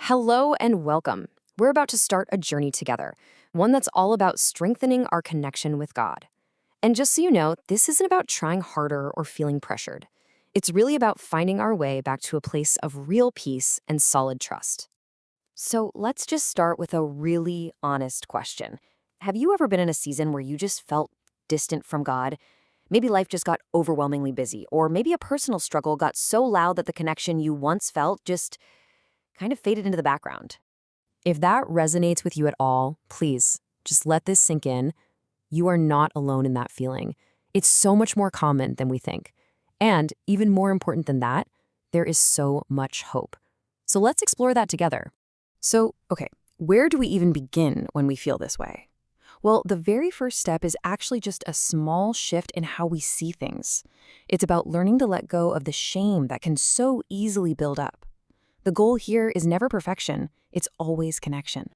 Hello and welcome. We're about to start a journey together, one that's all about strengthening our connection with God. And just so you know, this isn't about trying harder or feeling pressured. It's really about finding our way back to a place of real peace and solid trust. So let's just start with a really honest question. Have you ever been in a season where you just felt distant from God? Maybe life just got overwhelmingly busy, or maybe a personal struggle got so loud that the connection you once felt just kind of faded into the background. If that resonates with you at all, please just let this sink in. You are not alone in that feeling. It's so much more common than we think. And even more important than that, there is so much hope. So let's explore that together. So, where do we even begin when we feel this way? Well, the very first step is actually just a small shift in how we see things. It's about learning to let go of the shame that can so easily build up. The goal here is never perfection, it's always connection.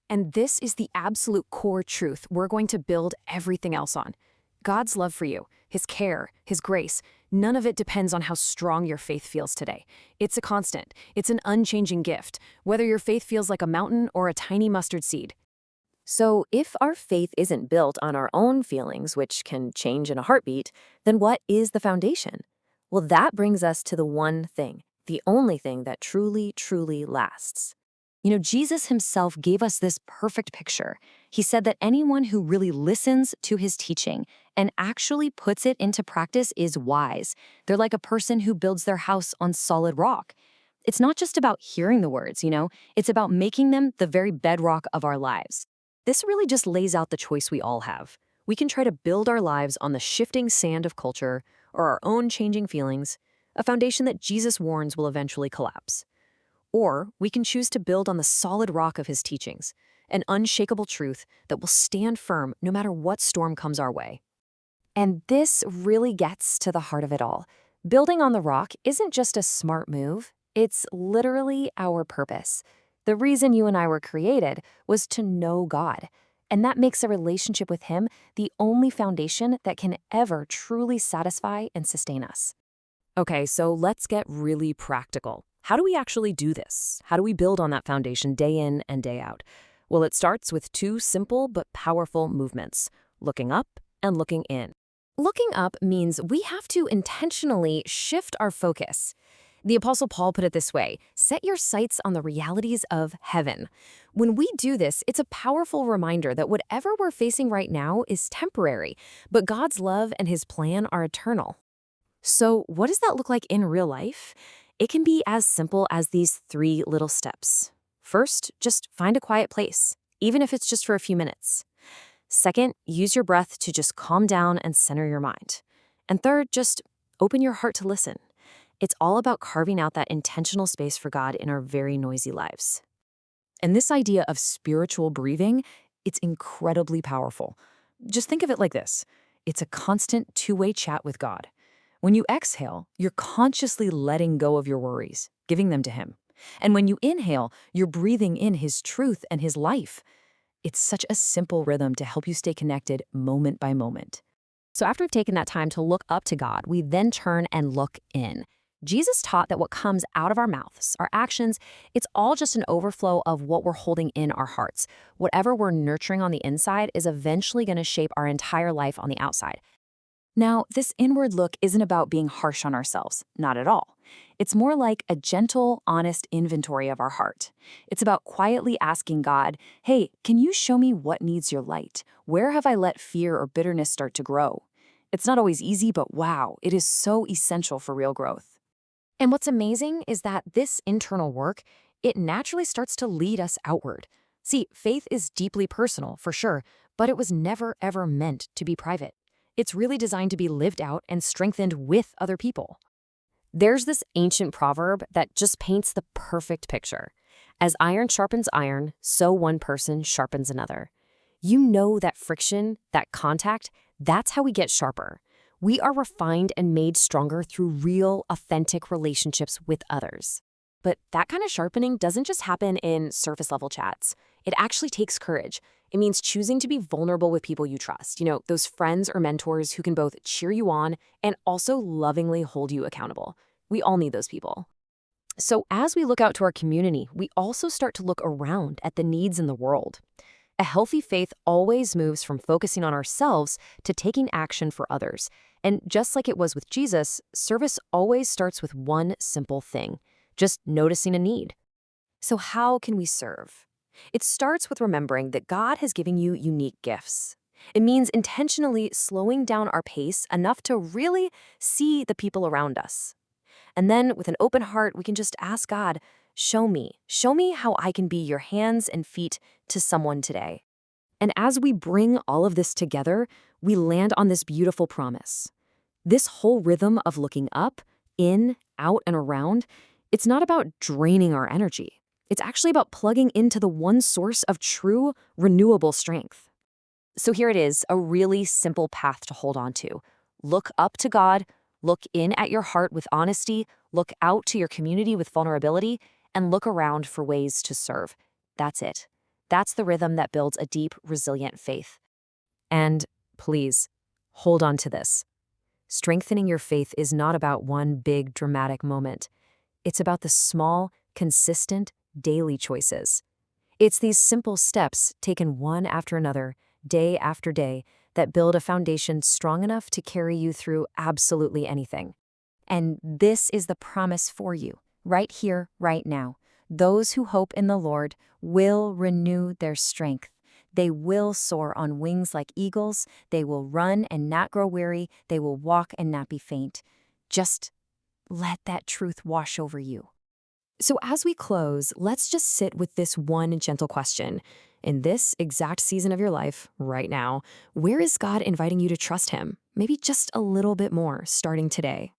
And this is the absolute core truth we're going to build everything else on. God's love for you, His care, His grace, none of it depends on how strong your faith feels today. It's a constant, it's an unchanging gift, whether your faith feels like a mountain or a tiny mustard seed. So if our faith isn't built on our own feelings, which can change in a heartbeat, then what is the foundation? Well, that brings us to the one thing, the only thing that truly, truly lasts. Jesus himself gave us this perfect picture. He said that anyone who really listens to his teaching and actually puts it into practice is wise. They're like a person who builds their house on solid rock. It's not just about hearing the words, it's about making them the very bedrock of our lives. This really just lays out the choice we all have. We can try to build our lives on the shifting sand of culture or our own changing feelings, a foundation that Jesus warns will eventually collapse. Or we can choose to build on the solid rock of his teachings, an unshakable truth that will stand firm no matter what storm comes our way. And this really gets to the heart of it all. Building on the rock isn't just a smart move, it's literally our purpose. The reason you and I were created was to know God, and that makes a relationship with him the only foundation that can ever truly satisfy and sustain us. Okay, so let's get really practical. How do we actually do this? How do we build on that foundation day in and day out? Well, it starts with two simple but powerful movements, looking up and looking in. Looking up means we have to intentionally shift our focus. The Apostle Paul put it this way, set your sights on the realities of heaven. When we do this, it's a powerful reminder that whatever we're facing right now is temporary, but God's love and his plan are eternal. So what does that look like in real life? It can be as simple as these three little steps. First, just find a quiet place, even if it's just for a few minutes. Second, use your breath to just calm down and center your mind. And third, just open your heart to listen. It's all about carving out that intentional space for God in our very noisy lives. And this idea of spiritual breathing, it's incredibly powerful. Just think of it like this. It's a constant two-way chat with God. When you exhale, you're consciously letting go of your worries, giving them to him. And when you inhale, you're breathing in his truth and his life. It's such a simple rhythm to help you stay connected moment by moment. So after we've taken that time to look up to God, we then turn and look in. Jesus taught that what comes out of our mouths, our actions, it's all just an overflow of what we're holding in our hearts. Whatever we're nurturing on the inside is eventually going to shape our entire life on the outside. Now, this inward look isn't about being harsh on ourselves, not at all. It's more like a gentle, honest inventory of our heart. It's about quietly asking God, hey, can you show me what needs your light? Where have I let fear or bitterness start to grow? It's not always easy, but wow, it is so essential for real growth. And what's amazing is that this internal work, it naturally starts to lead us outward. See, faith is deeply personal, for sure, but it was never, ever meant to be private. It's really designed to be lived out and strengthened with other people. There's this ancient proverb that just paints the perfect picture. As iron sharpens iron, so one person sharpens another. You know that friction, that contact, that's how we get sharper. We are refined and made stronger through real, authentic relationships with others. But that kind of sharpening doesn't just happen in surface-level chats. It actually takes courage. It means choosing to be vulnerable with people you trust, those friends or mentors who can both cheer you on and also lovingly hold you accountable. We all need those people. So, as we look out to our community, we also start to look around at the needs in the world. A healthy faith always moves from focusing on ourselves to taking action for others. And just like it was with Jesus, service always starts with one simple thing, just noticing a need. So, how can we serve? It starts with remembering that God has given you unique gifts. It means intentionally slowing down our pace enough to really see the people around us. And then, with an open heart, we can just ask God, show me how I can be your hands and feet to someone today. And as we bring all of this together, we land on this beautiful promise. This whole rhythm of looking up, in, out, and around, it's not about draining our energy. It's actually about plugging into the one source of true, renewable strength. So here it is, a really simple path to hold on to. Look up to God, look in at your heart with honesty, look out to your community with vulnerability, and look around for ways to serve. That's it. That's the rhythm that builds a deep, resilient faith. And please, hold on to this. Strengthening your faith is not about one big, dramatic moment. It's about the small, consistent, daily choices. It's these simple steps taken one after another, day after day, that build a foundation strong enough to carry you through absolutely anything. And this is the promise for you, right here, right now. Those who hope in the Lord will renew their strength. They will soar on wings like eagles. They will run and not grow weary. They will walk and not be faint. Just let that truth wash over you. So as we close, let's just sit with this one gentle question. In this exact season of your life, right now, where is God inviting you to trust Him? Maybe just a little bit more starting today.